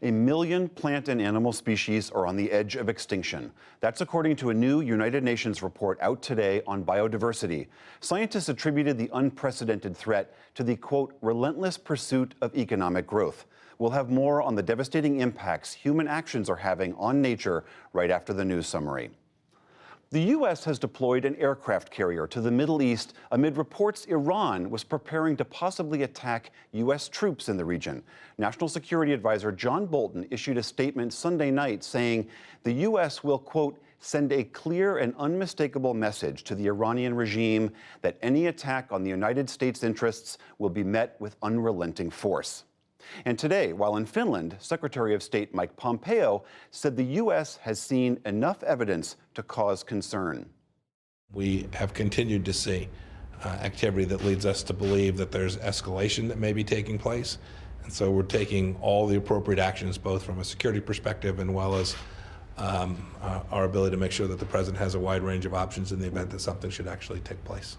1 million plant and animal species are on the edge of extinction. That's according to a new United Nations report out today on biodiversity. Scientists attributed the unprecedented threat to the, quote, relentless pursuit of economic growth. We'll have more on the devastating impacts human actions are having on nature right after the news summary. The U.S. has deployed an aircraft carrier to the Middle East amid reports Iran was preparing to possibly attack U.S. troops in the region. National Security Advisor John Bolton issued a statement Sunday night saying the U.S. will, quote, send a clear and unmistakable message to the Iranian regime that any attack on the United States' interests will be met with unrelenting force. And today, while in Finland, Secretary of State Mike Pompeo said the U.S. has seen enough evidence to cause concern. We have continued to see activity that leads us to believe that there's escalation that may be taking place. And so we're taking all the appropriate actions, both from a security perspective and well as our ability to make sure that the president has a wide range of options in the event that something should actually take place.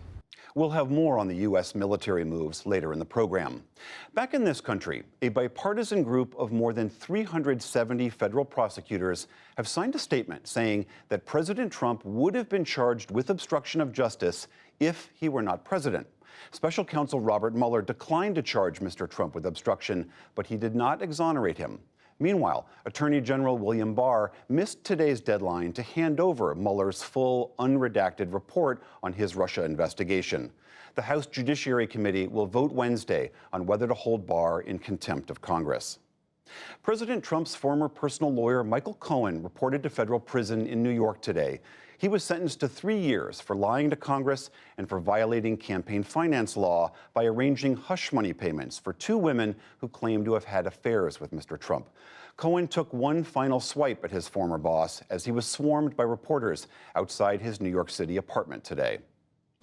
We'll have more on the U.S. military moves later in the program. Back in this country, a bipartisan group of more than 370 federal prosecutors have signed a statement saying that President Trump would have been charged with obstruction of justice if he were not president. Special counsel Robert Mueller declined to charge Mr. Trump with obstruction, but he did not exonerate him. Meanwhile, Attorney General William Barr missed today's deadline to hand over Mueller's full, unredacted report on his Russia investigation. The House Judiciary Committee will vote Wednesday on whether to hold Barr in contempt of Congress. President Trump's former personal lawyer, Michael Cohen, reported to federal prison in New York today. He was sentenced to 3 years for lying to Congress and for violating campaign finance law by arranging hush money payments for 2 women who claimed to have had affairs with Mr. Trump. Cohen took one final swipe at his former boss as he was swarmed by reporters outside his New York City apartment today.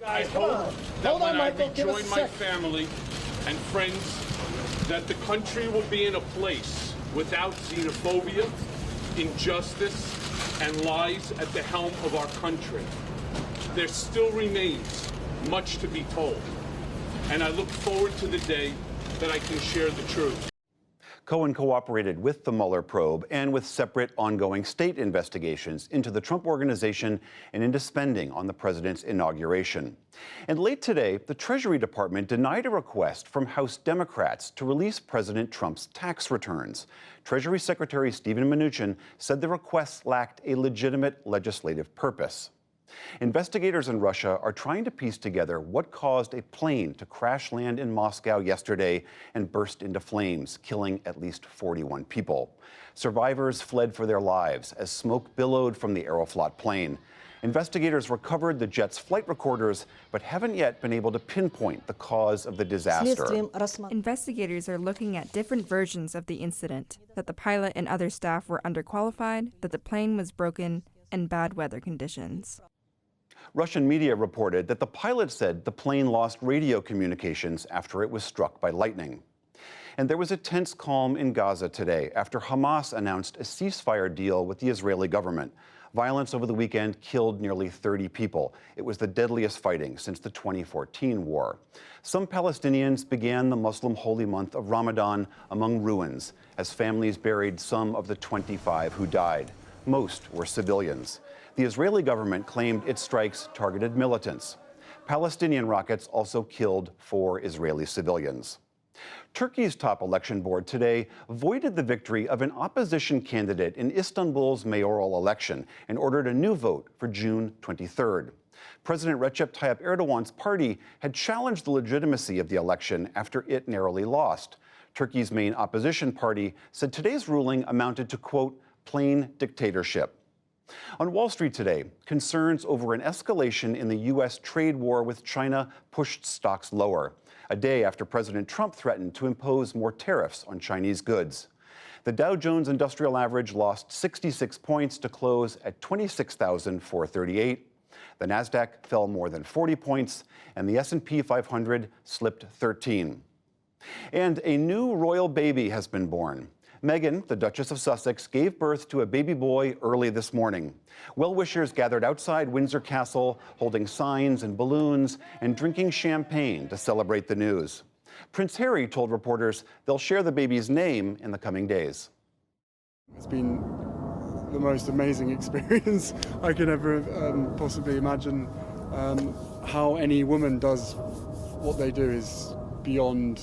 I hope that when I rejoin my family and friends, that the country will be in a place without xenophobia, injustice, and lies at the helm of our country. There still remains much to be told, and I look forward to the day that I can share the truth. Cohen cooperated with the Mueller probe and with separate ongoing state investigations into the Trump Organization and into spending on the president's inauguration. And late today, the Treasury Department denied a request from House Democrats to release President Trump's tax returns. Treasury Secretary Steven Mnuchin said the requests lacked a legitimate legislative purpose. Investigators in Russia are trying to piece together what caused a plane to crash land in Moscow yesterday and burst into flames, killing at least 41 people. Survivors fled for their lives as smoke billowed from the Aeroflot plane. Investigators recovered the jet's flight recorders, but haven't yet been able to pinpoint the cause of the disaster. Investigators are looking at different versions of the incident, that the pilot and other staff were underqualified, that the plane was broken, and bad weather conditions. Russian media reported that the pilot said the plane lost radio communications after it was struck by lightning. And there was a tense calm in Gaza today after Hamas announced a ceasefire deal with the Israeli government. Violence over the weekend killed nearly 30 people. It was the deadliest fighting since the 2014 war. Some Palestinians began the Muslim holy month of Ramadan among ruins as families buried some of the 25 who died. Most were civilians. The Israeli government claimed its strikes targeted militants. Palestinian rockets also killed 4 Israeli civilians. Turkey's top election board today voided the victory of an opposition candidate in Istanbul's mayoral election and ordered a new vote for June 23rd. President Recep Tayyip Erdogan's party had challenged the legitimacy of the election after it narrowly lost. Turkey's main opposition party said today's ruling amounted to, quote, plain dictatorship. On Wall Street today, concerns over an escalation in the U.S. trade war with China pushed stocks lower, a day after President Trump threatened to impose more tariffs on Chinese goods. The Dow Jones Industrial Average lost 66 points to close at 26,438. The Nasdaq fell more than 40 points, and the S&P 500 slipped 13. And a new royal baby has been born. Meghan, the Duchess of Sussex, gave birth to a baby boy early this morning. Well-wishers gathered outside Windsor Castle, holding signs and balloons and drinking champagne to celebrate the news. Prince Harry told reporters they'll share the baby's name in the coming days. It's been the most amazing experience I could ever possibly imagine. How any woman does what they do is beyond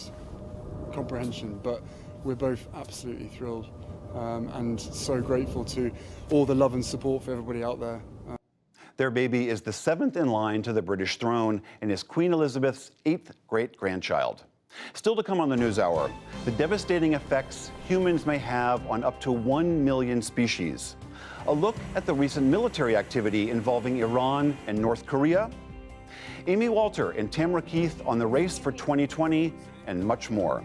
comprehension, but we're both absolutely thrilled and so grateful to all the love and support for everybody out there. Their baby is the 7th in line to the British throne and is Queen Elizabeth's 8th great-grandchild. Still to come on the NewsHour, the devastating effects humans may have on up to 1 million species. A look at the recent military activity involving Iran and North Korea. Amy Walter and Tamara Keith on the race for 2020, and much more.